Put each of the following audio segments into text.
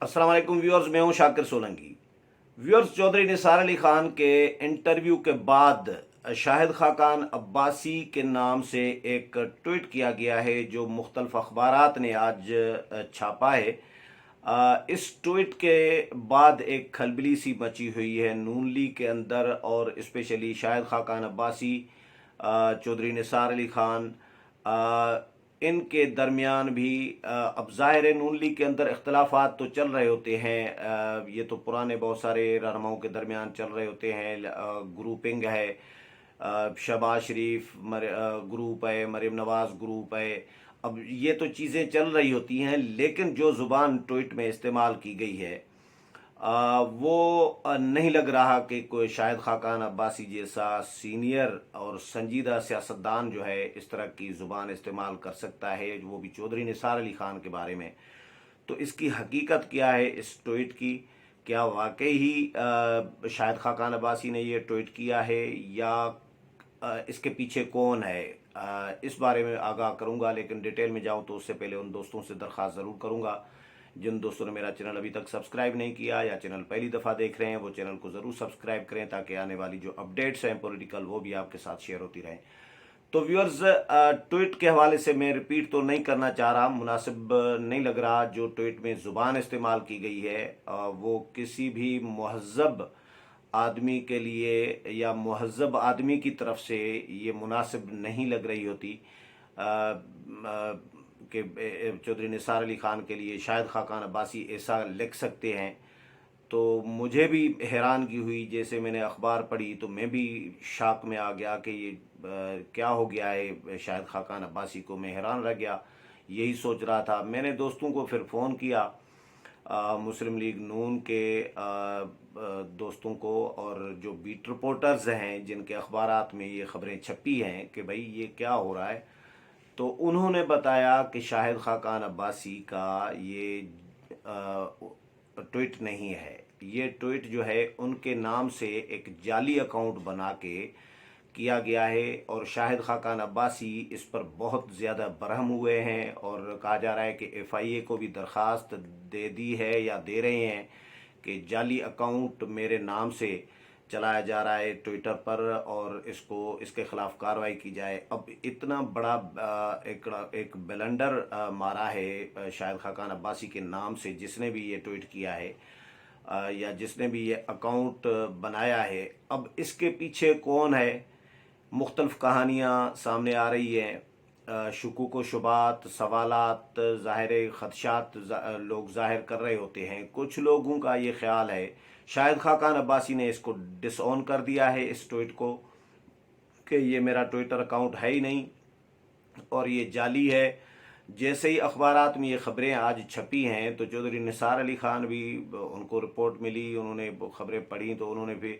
अस्सलाम वालेकुम व्यूअर्स, मैं हूं शाकिर सोलंकी। व्यूअर्स, चौधरी निसार अली खान के इंटरव्यू के बाद शाहिद खाकान अब्बासी के नाम से एक ट्वीट किया गया है जो मुख्तलिफ अखबारात ने आज छापा है। इस ट्वीट के बाद एक खलबली सी मची हुई है नून लीग के अंदर, और स्पेशली शाहिद खाकान अब्बासी, चौधरी निसार अली खान, इनके दरमियान भी अब ज़ाहिर है नून लीग के अंदर इख्तलाफात तो चल रहे होते हैं। ये तो पुराने बहुत सारे रहनुमाओं के दरमियान चल रहे होते हैं। ग्रुपिंग है, शहबाज शरीफ ग्रुप है, मरीम नवाज ग्रुप है। अब ये तो चीज़ें चल रही होती हैं, लेकिन जो ज़ुबान ट्वीट में इस्तेमाल की गई है वो नहीं लग रहा कि कोई शाहिद खाकान अब्बासी जैसा सीनियर और संजीदा सियासतदान जो है इस तरह की ज़ुबान इस्तेमाल कर सकता है, वो भी चौधरी निसार अली खान के बारे में। तो इसकी हकीकत क्या है इस ट्वीट की? क्या वाकई ही शाहिद खाकान अब्बासी ने ये ट्वीट किया है, या इसके पीछे कौन है? इस बारे में आगाह करूंगा, लेकिन डिटेल में जाऊं तो उससे पहले उन दोस्तों से दरख्वास्त ज़रूर करूंगा जिन दोस्तों ने मेरा चैनल अभी तक सब्सक्राइब नहीं किया या चैनल पहली दफ़ा देख रहे हैं, वो चैनल को ज़रूर सब्सक्राइब करें ताकि आने वाली जो अपडेट्स हैं पॉलिटिकल वो भी आपके साथ शेयर होती रहें। तो व्यूअर्स, ट्वीट के हवाले से मैं रिपीट तो नहीं करना चाह रहा, मुनासिब नहीं लग रहा। जो ट्वीट में ज़ुबान इस्तेमाल की गई है वो किसी भी महज़ब आदमी के लिए या महज़ब आदमी की तरफ से ये मुनासिब नहीं लग रही होती कि चौधरी निसार अली खान के लिए शाहिद खाकान अब्बासी ऐसा लिख सकते हैं। तो मुझे भी हैरानगी हुई, जैसे मैंने अखबार पढ़ी तो मैं भी शॉक में आ गया कि ये क्या हो गया है शाहिद खाकान अब्बासी को। मैं हैरान रह गया, यही सोच रहा था। मैंने दोस्तों को फिर फ़ोन किया, मुस्लिम लीग नून के दोस्तों को, और जो बीट रिपोर्टर्स हैं जिनके अखबारात में ये ख़बरें छपी हैं कि भाई ये क्या हो रहा है। तो उन्होंने बताया कि शाहिद खाकान अब्बासी का ये ट्वीट नहीं है। ये ट्वीट जो है उनके नाम से एक जाली अकाउंट बना के किया गया है, और शाहिद खाकान अब्बासी इस पर बहुत ज़्यादा बरहम हुए हैं, और कहा जा रहा है कि FIA को भी दरख्वास्त दे दी है या दे रहे हैं कि जाली अकाउंट मेरे नाम से चलाया जा रहा है ट्विटर पर, और इसके खिलाफ कार्रवाई की जाए। अब इतना बड़ा एक ब्लंडर मारा है शाहिद खाकान अब्बासी के नाम से, जिसने भी ये ट्वीट किया है या जिसने भी ये अकाउंट बनाया है। अब इसके पीछे कौन है? मुख्तलिफ कहानियाँ सामने आ रही हैं, शुकूक व शुबात, सवालात, ज़ाहिर खदशात लोग ज़ाहिर कर रहे होते हैं। कुछ लोगों का ये ख्याल है शाहिद खाकान अब्बासी ने इसको डिसऑन कर दिया है, इस ट्वीट को, कि ये मेरा ट्विटर अकाउंट है ही नहीं और ये जाली है। जैसे ही अखबारात में ये खबरें आज छपी हैं तो चौधरी निसार अली खान भी, उनको रिपोर्ट मिली, उन्होंने खबरें पढ़ी, तो उन्होंने भी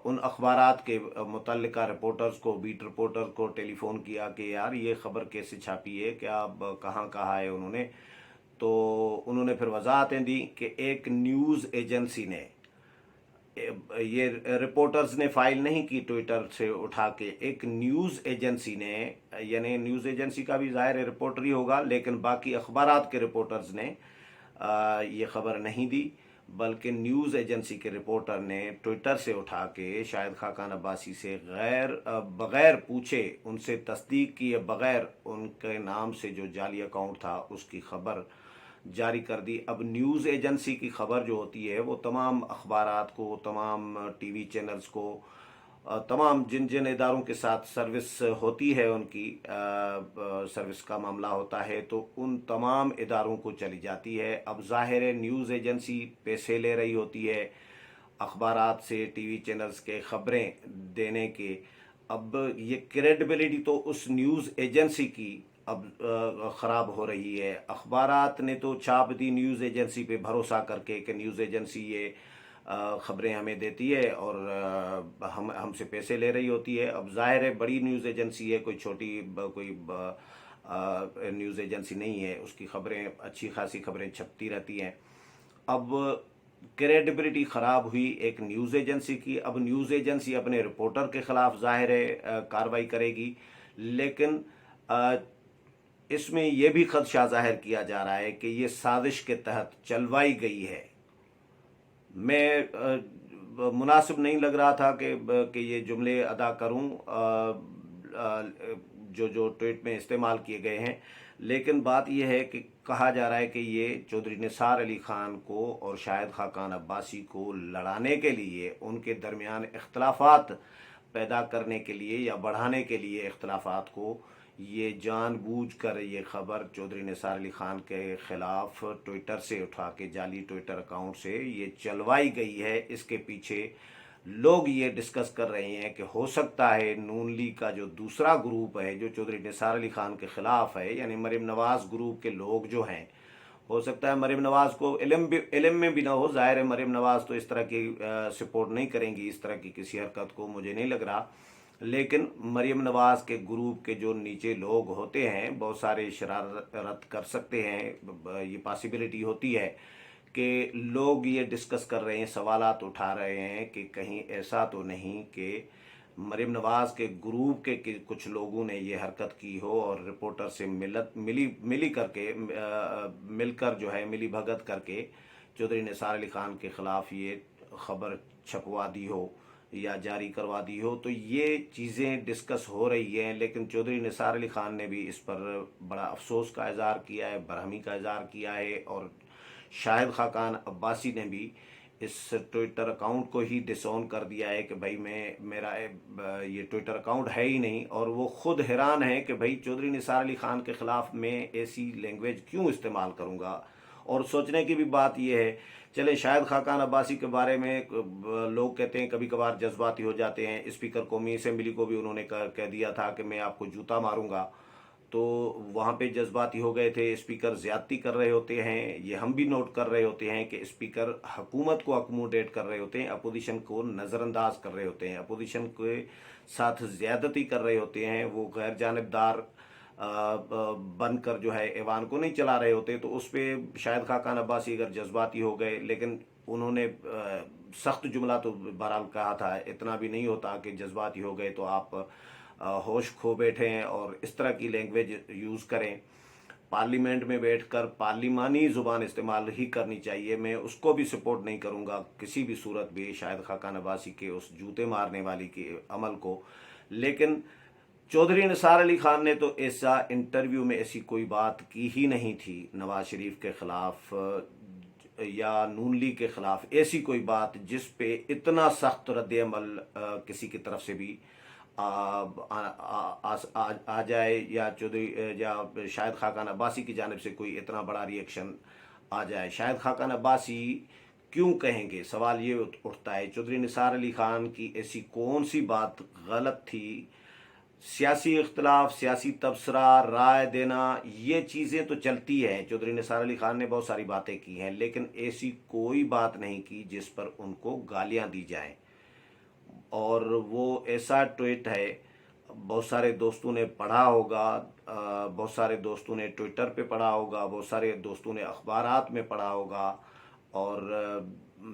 उन अखबारात के मुतल्लिका रिपोर्टर्स को, बीट रिपोर्टर को टेलीफोन किया कि यार ये खबर कैसे छापी है, क्या अब कहाँ कहा है उन्होंने। तो उन्होंने फिर वजाहतें दी कि एक न्यूज़ एजेंसी ने, ये रिपोर्टर्स ने फाइल नहीं की ट्विटर से उठा के, एक न्यूज़ एजेंसी ने, यानी न्यूज़ एजेंसी का भी ज़ाहिर है रिपोर्टर ही होगा, लेकिन बाकी अखबारात के रिपोर्टर्स ने ये खबर नहीं दी, बल्कि न्यूज़ एजेंसी के रिपोर्टर ने ट्विटर से उठा के शाहिद खाकान अब्बासी से बग़ैर पूछे, उनसे तस्दीक किए बग़ैर, उनके नाम से जो जाली अकाउंट था उसकी खबर जारी कर दी। अब न्यूज़ एजेंसी की खबर जो होती है वो तमाम अखबारात को, तमाम TV चैनल्स को, तमाम जिन जिन इदारों के साथ सर्विस होती है, उनकी सर्विस का मामला होता है, तो उन तमाम इदारों को चली जाती है। अब ज़ाहिर है न्यूज़ एजेंसी पैसे ले रही होती है अखबारात से, TV चैनल्स के ख़बरें देने के। अब ये क्रेडिबिलिटी तो उस न्यूज़ एजेंसी की अब ख़राब हो रही है। अखबारात ने तो छाप दी न्यूज़ एजेंसी पे भरोसा करके कि न्यूज़ एजेंसी ये ख़बरें हमें देती है और हमसे पैसे ले रही होती है। अब ज़ाहिर है बड़ी न्यूज़ एजेंसी है, कोई छोटी कोई न्यूज़ एजेंसी नहीं है, उसकी खबरें, अच्छी खासी खबरें छपती रहती हैं। अब क्रेडिबिलिटी ख़राब हुई एक न्यूज़ एजेंसी की। अब न्यूज़ एजेंसी अपने रिपोर्टर के ख़िलाफ़ ज़ाहिर है कार्रवाई करेगी, लेकिन اس میں یہ بھی خدشہ ظاہر کیا جا رہا ہے کہ یہ سازش کے تحت چلوائی گئی ہے۔ میں مناسب نہیں لگ رہا تھا کہ یہ جملے ادا کروں جو ٹویٹ میں استعمال کیے گئے ہیں، لیکن بات یہ ہے کہ کہا جا رہا ہے کہ یہ چودھری نثار علی خان کو اور شاہد خاقان عباسی کو لڑانے کے لیے، ان کے درمیان اختلافات پیدا کرنے کے لیے یا بڑھانے کے لیے اختلافات کو، یہ جان بوجھ کر یہ خبر چودھری نثار علی خان کے خلاف ٹویٹر سے اٹھا کے، جعلی ٹویٹر اکاؤنٹ سے یہ چلوائی گئی ہے۔ اس کے پیچھے لوگ یہ ڈسکس کر رہے ہیں کہ ہو سکتا ہے نون لیگ کا جو دوسرا گروپ ہے جو چودھری نثار علی خان کے خلاف ہے، یعنی مریم نواز گروپ کے لوگ جو ہیں، ہو سکتا ہے مریم نواز کو علم میں بھی نہ ہو، ظاہر ہے مریم نواز تو اس طرح کی سپورٹ نہیں کریں گی، اس طرح کی کسی حرکت کو، مجھے نہیں لگ رہا، لیکن مریم نواز کے گروپ کے جو نیچے لوگ ہوتے ہیں بہت سارے شرارت کر سکتے ہیں، یہ پاسبلٹی ہوتی ہے کہ لوگ یہ ڈسکس کر رہے ہیں، سوالات اٹھا رہے ہیں کہ کہیں ایسا تو نہیں کہ مریم نواز کے گروپ کے کچھ لوگوں نے یہ حرکت کی ہو اور رپورٹر سے مل کر جو ہے ملی بھگت کر کے چودھری نثار علی خان کے خلاف یہ خبر چھپوا دی ہو یا جاری کروا دی ہو۔ تو یہ چیزیں ڈسکس ہو رہی ہیں، لیکن چودھری نثار علی خان نے بھی اس پر بڑا افسوس کا اظہار کیا ہے، برہمی کا اظہار کیا ہے، اور شاہد خاقان عباسی نے بھی اس ٹویٹر اکاؤنٹ کو ہی ڈس آن کر دیا ہے کہ بھائی میرا یہ ٹویٹر اکاؤنٹ ہے ہی نہیں، اور وہ خود حیران ہے کہ بھائی چودھری نثار علی خان کے خلاف میں ایسی لینگویج کیوں استعمال کروں گا۔ اور سوچنے کی بھی بات یہ ہے، چلے شاہد خاقان عباسی کے بارے میں لوگ کہتے ہیں کبھی کبھار جذباتی ہو جاتے ہیں، اسپیکر قومی اسمبلی کو بھی انہوں نے کہہ دیا تھا کہ میں آپ کو جوتا ماروں گا، تو وہاں پہ جذباتی ہو گئے تھے، اسپیکر زیادتی کر رہے ہوتے ہیں، یہ ہم بھی نوٹ کر رہے ہوتے ہیں کہ اسپیکر حکومت کو اکوموڈیٹ کر رہے ہوتے ہیں، اپوزیشن کو نظر انداز کر رہے ہوتے ہیں، اپوزیشن کے ساتھ زیادتی کر رہے ہوتے ہیں، وہ غیر جانبدار بن کر جو ہے ایوان کو نہیں چلا رہے ہوتے۔ تو اس پہ شاہد خاقان عباسی اگر جذباتی ہو گئے، لیکن انہوں نے سخت جملہ تو بہرحال کہا تھا، اتنا بھی نہیں ہوتا کہ جذباتی ہو گئے تو آپ ہوش کھو بیٹھیں اور اس طرح کی لینگویج یوز کریں۔ پارلیمنٹ میں بیٹھ کر پارلیمانی زبان استعمال ہی کرنی چاہیے۔ میں اس کو بھی سپورٹ نہیں کروں گا کسی بھی صورت بھی، شاہد خاقان عباسی کے اس جوتے مارنے والی کے عمل کو، لیکن چودھری نثار علی خان نے تو ایسا انٹرویو میں ایسی کوئی بات کی ہی نہیں تھی نواز شریف کے خلاف یا نون لیگ کے خلاف، ایسی کوئی بات جس پہ اتنا سخت رد عمل کسی کی طرف سے بھی آ جائے، یا شاہد خاقان عباسی کی جانب سے کوئی اتنا بڑا ری ایکشن آ جائے۔ شاہد خاقان عباسی کیوں کہیں گے، سوال یہ اٹھتا ہے، چودھری نثار علی خان کی ایسی کون سی بات غلط تھی؟ سیاسی اختلاف، سیاسی تبصرہ، رائے دینا، یہ چیزیں تو چلتی ہیں، چودھری نثار علی خان نے بہت ساری باتیں کی ہیں، لیکن ایسی کوئی بات نہیں کی جس پر ان کو گالیاں دی جائیں۔ اور وہ ایسا ٹویٹ ہے، بہت سارے دوستوں نے پڑھا ہوگا، بہت سارے دوستوں نے ٹویٹر پہ پڑھا ہوگا، بہت سارے دوستوں نے اخبارات میں پڑھا ہوگا، اور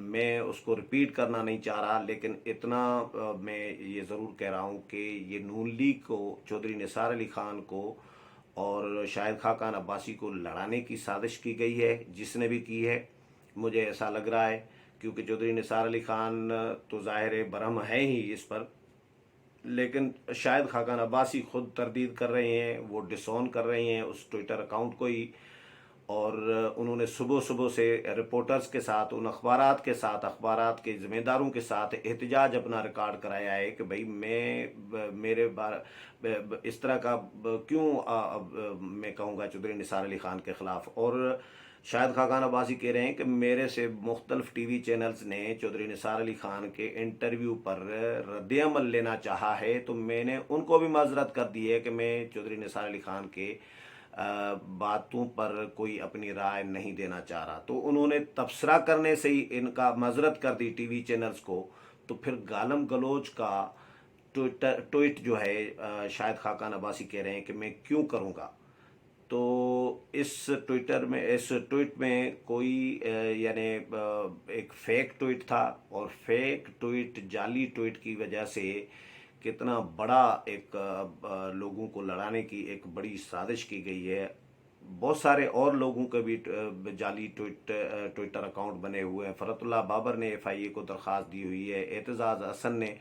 میں اس کو ریپیٹ کرنا نہیں چاہ رہا، لیکن اتنا میں یہ ضرور کہہ رہا ہوں کہ یہ نون لیگ کو، چودھری نثار علی خان کو اور شاہد خاقان عباسی کو لڑانے کی سازش کی گئی ہے، جس نے بھی کی ہے، مجھے ایسا لگ رہا ہے، کیونکہ چودھری نثار علی خان تو ظاہر برہم ہے ہی اس پر، لیکن شاہد خاقان عباسی خود تردید کر رہے ہیں، وہ ڈس آن کر رہے ہیں اس ٹویٹر اکاؤنٹ کو ہی، اور انہوں نے صبح سے رپورٹرز کے ساتھ، ان اخبارات کے ساتھ، اخبارات کے ذمہ داروں کے ساتھ احتجاج اپنا ریکارڈ کرایا ہے کہ بھئی میرے اس طرح کا کیوں میں کہوں گا چودھری نثار علی خان کے خلاف۔ اور شاہد خاقان عباسی کہہ رہے ہیں کہ میرے سے مختلف ٹی وی چینلز نے چودھری نثار علی خان کے انٹرویو پر رد عمل لینا چاہا ہے، تو میں نے ان کو بھی معذرت کر دی ہے کہ میں چودھری نثار علی خان کے باتوں پر کوئی اپنی رائے نہیں دینا چاہ رہا۔ تو انہوں نے تبصرہ کرنے سے ہی ان کا معذرت کر دی ٹی وی چینلز کو، تو پھر گالم گلوچ کا ٹویٹ جو ہے شاہد خاقان عباسی کہہ رہے ہیں کہ میں کیوں کروں گا۔ تو اس ٹویٹ میں کوئی یعنی ایک فیک ٹویٹ تھا، اور فیک ٹویٹ، جعلی ٹویٹ کی وجہ سے कितना बड़ा एक लोगों को लड़ाने की एक बड़ी साजिश की गई है। बहुत सारे और लोगों के भी जाली ट्विटर अकाउंट बने हुए हैं। फरतुल्लाह बाबर ने FIA को दरख्वास्त दी हुई है, एतजाज़ हसन ने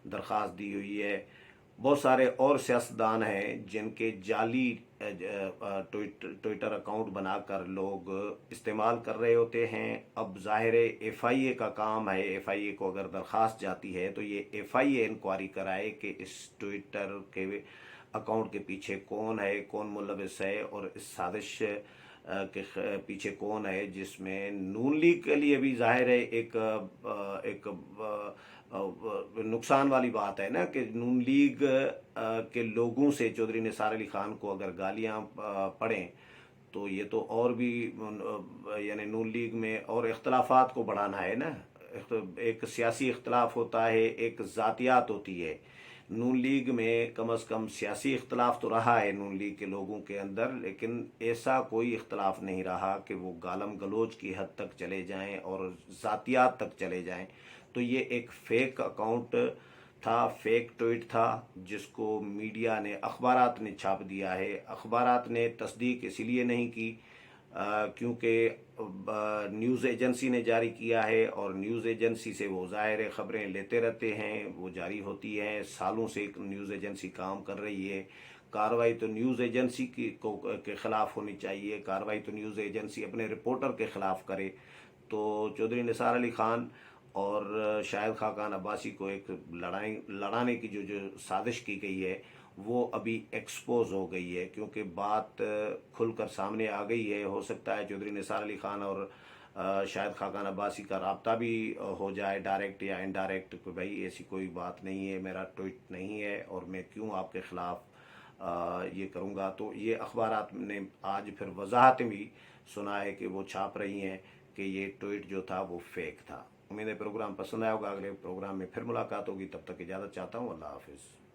दरख्वास्त दी हुई है। बहुत सारे और सियासतदान हैं जिनके जाली ट्विटर अकाउंट बनाकर लोग इस्तेमाल कर रहे होते हैं। अब ज़ाहिर है FIA का काम है, FIA को अगर दरख्वास्त जाती है तो ये FIA इंक्वायरी कराए कि इस ट्विटर के अकाउंट के पीछे कौन है, कौन मुलविस है और इस साजिश के पीछे कौन है, जिसमें नून लीग के लिए भी ज़ाहिर है एक नुकसान वाली बात है ना कि नून लीग के लोगों से चौधरी निसार अली खान को अगर गालियां पड़ें तो ये तो और भी यानी नून लीग में और इख्तलाफात को बढ़ाना है ना। एक सियासी इख्तलाफ होता है, एक ज़ातियात होती है। नून लीग में कम अज़ कम सियासी इख्तलाफ तो रहा है नून लीग के लोगों के अंदर, लेकिन ऐसा कोई इख्तलाफ नहीं रहा कि वो गालम गलोच की हद तक चले जाएं और ज़ातियात तक चले जाएं। तो ये एक फ़ेक अकाउंट था, फेक ट्वीट था, जिसको मीडिया ने, अखबारात ने छाप दिया है। अखबारात ने तस्दीक इसलिए नहीं की क्योंकि न्यूज़ एजेंसी ने जारी किया है और न्यूज़ एजेंसी से वो ज़ाहिर खबरें लेते रहते हैं, वो जारी होती हैं। सालों से एक न्यूज़ एजेंसी काम कर रही है। कार्रवाई तो न्यूज़ एजेंसी के ख़िलाफ़ होनी चाहिए, कार्रवाई तो न्यूज़ एजेंसी अपने रिपोर्टर के ख़िलाफ़ करे। तो चौधरी निसार अली खान और शाहिद खाकान अब्बासी को एक लड़ाने की जो साजिश की गई है वो अभी एक्सपोज हो गई है, क्योंकि बात खुलकर सामने आ गई है। हो सकता है चौधरी निसार अली खान और शाहिद खाकान अब्बासी का राब्ता भी हो जाए, डायरेक्ट या इनडायरेक्ट, कि भाई ऐसी कोई बात नहीं है, मेरा ट्वीट नहीं है और मैं क्यों आपके ख़िलाफ़ ये करूँगा। तो ये अखबारात ने आज फिर वजाहत भी सुना है कि वो छाप रही हैं कि ये ट्वीट जो था वो फेक था। उम्मीद है प्रोग्राम पसंद आया होगा। अगले प्रोग्राम में फिर मुलाकात होगी, तब तक इजाज़त चाहता हूँ। अल्लाह हाफिज़।